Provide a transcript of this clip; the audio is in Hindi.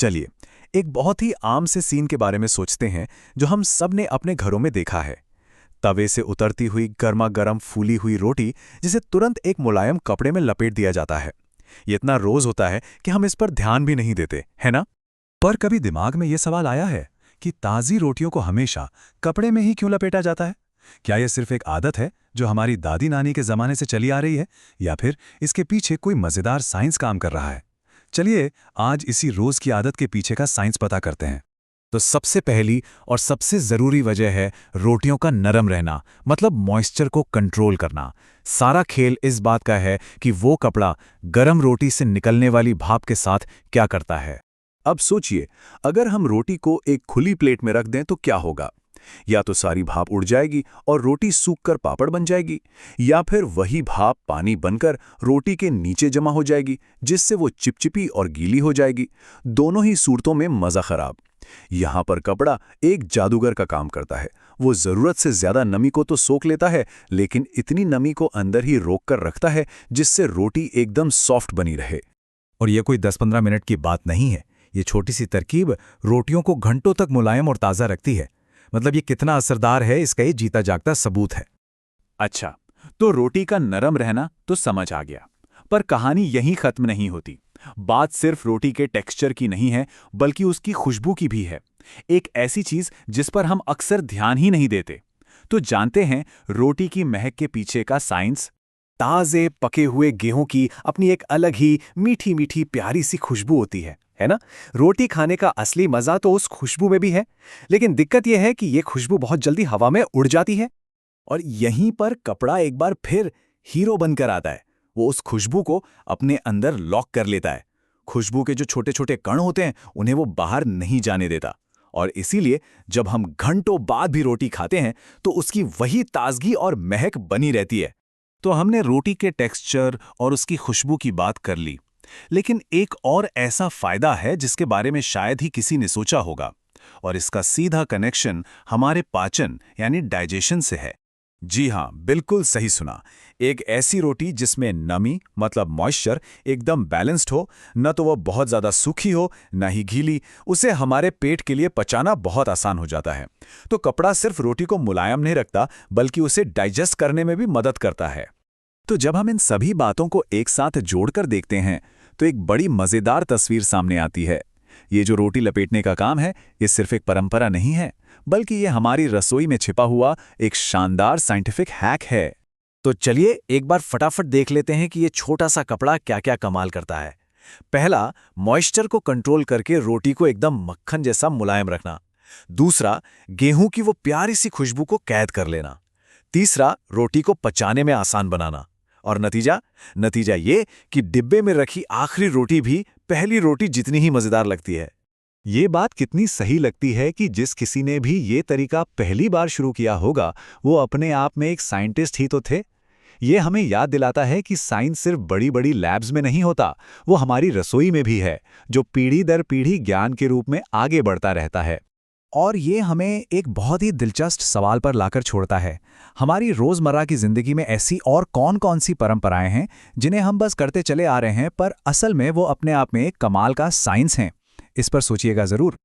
चलिए, एक बहुत ही आम से सीन के बारे में सोचते हैं जो हम सब ने अपने घरों में देखा है। तवे से उतरती हुई गर्मा गर्म फूली हुई रोटी जिसे तुरंत एक मुलायम कपड़े में लपेट दिया जाता है। ये इतना रोज होता है कि हम इस पर ध्यान भी नहीं देते, है ना? पर कभी दिमाग में ये सवाल आया है कि ताज़ी रोटियों को हमेशा कपड़े में ही क्यों लपेटा जाता है? क्या यह सिर्फ एक आदत है जो हमारी दादी नानी के ज़माने से चली आ रही है, या फिर इसके पीछे कोई मज़ेदार साइंस काम कर रहा है? चलिए आज इसी रोज की आदत के पीछे का साइंस पता करते हैं। तो सबसे पहली और सबसे ज़रूरी वजह है रोटियों का नरम रहना, मतलब मॉइस्चर को कंट्रोल करना। सारा खेल इस बात का है कि वो कपड़ा गरम रोटी से निकलने वाली भाप के साथ क्या करता है। अब सोचिए, अगर हम रोटी को एक खुली प्लेट में रख दें तो क्या होगा? या तो सारी भाप उड़ जाएगी और रोटी सूखकर पापड़ बन जाएगी, या फिर वही भाप पानी बनकर रोटी के नीचे जमा हो जाएगी, जिससे वो चिपचिपी और गीली हो जाएगी। दोनों ही सूरतों में मज़ा खराब। यहाँ पर कपड़ा एक जादूगर का काम करता है। वो ज़रूरत से ज़्यादा नमी को तो सोख लेता है, लेकिन इतनी नमी को अंदर ही रोक कर रखता है जिससे रोटी एकदम सॉफ्ट बनी रहे। और ये कोई 10-15 मिनट की बात नहीं है। ये छोटी सी तरकीब रोटियों को घंटों तक मुलायम और ताज़ा रखती है। मतलब ये कितना असरदार है, इसका ये जीता जागता सबूत है। अच्छा, तो रोटी का नरम रहना तो समझ आ गया, पर कहानी यहीं खत्म नहीं होती। बात सिर्फ रोटी के टेक्सचर की नहीं है, बल्कि उसकी खुशबू की भी है। एक ऐसी चीज जिस पर हम अक्सर ध्यान ही नहीं देते। तो जानते हैं रोटी की महक के पीछे का साइंस। ताजे पके हुए गेहूं की अपनी एक अलग ही मीठी मीठी प्यारी सी खुशबू होती है ना? रोटी खाने का असली मजा तो उस खुशबू में भी है, लेकिन दिक्कत यह है कि यह खुशबू बहुत जल्दी हवा में उड़ जाती है। और यहीं पर कपड़ा एक बार फिर हीरो बनकर आता है। वो उस खुशबू को अपने अंदर लॉक कर लेता है। खुशबू के जो छोटे छोटे कण होते हैं उन्हें वो बाहर नहीं जाने देता। और इसीलिए जब हम घंटों बाद भी रोटी खाते हैं तो उसकी वही ताजगी और महक बनी रहती है। तो हमने रोटी के टेक्सचर और उसकी खुशबू की बात कर ली, लेकिन एक और ऐसा फायदा है जिसके बारे में शायद ही किसी ने सोचा होगा, और इसका सीधा कनेक्शन हमारे पाचन यानी डाइजेशन से है। जी हाँ, बिल्कुल सही सुना। एक ऐसी रोटी जिसमें नमी मतलब मॉइस्चर एकदम बैलेंस्ड हो, न तो वह बहुत ज़्यादा सूखी हो न ही गीली, उसे हमारे पेट के लिए पचाना बहुत आसान हो जाता है। तो कपड़ा सिर्फ रोटी को मुलायम नहीं रखता, बल्कि उसे डाइजेस्ट करने में भी मदद करता है। तो जब हम इन सभी बातों को एक साथ जोड़कर देखते हैं तो एक बड़ी मज़ेदार तस्वीर सामने आती है। ये जो रोटी लपेटने का काम है, ये सिर्फ एक परंपरा नहीं है, बल्कि ये हमारी रसोई में छिपा हुआ एक शानदार साइंटिफिक हैक है। तो चलिए एक बार फटाफट देख लेते हैं कि ये छोटा सा कपड़ा क्या क्या कमाल करता है। पहला, मॉइस्चर को कंट्रोल करके रोटी को एकदम मक्खन जैसा मुलायम रखना। दूसरा, गेहूं की वो प्यारी सी खुशबू को कैद कर लेना। तीसरा, रोटी को पचाने में आसान बनाना। और नतीजा ये कि डिब्बे में रखी आखिरी रोटी भी पहली रोटी जितनी ही मजेदार लगती है। ये बात कितनी सही लगती है कि जिस किसी ने भी ये तरीका पहली बार शुरू किया होगा, वो अपने आप में एक साइंटिस्ट ही तो थे। ये हमें याद दिलाता है कि साइंस सिर्फ बड़ी बड़ी लैब्स में नहीं होता, वो हमारी रसोई में भी है, जो पीढ़ी दर पीढ़ी ज्ञान के रूप में आगे बढ़ता रहता है। और ये हमें एक बहुत ही दिलचस्प सवाल पर लाकर छोड़ता है। हमारी रोज़मर्रा की ज़िंदगी में ऐसी और कौन-कौन सी परंपराएं हैं जिन्हें हम बस करते चले आ रहे हैं, पर असल में वो अपने आप में एक कमाल का साइंस हैं? इस पर सोचिएगा ज़रूर।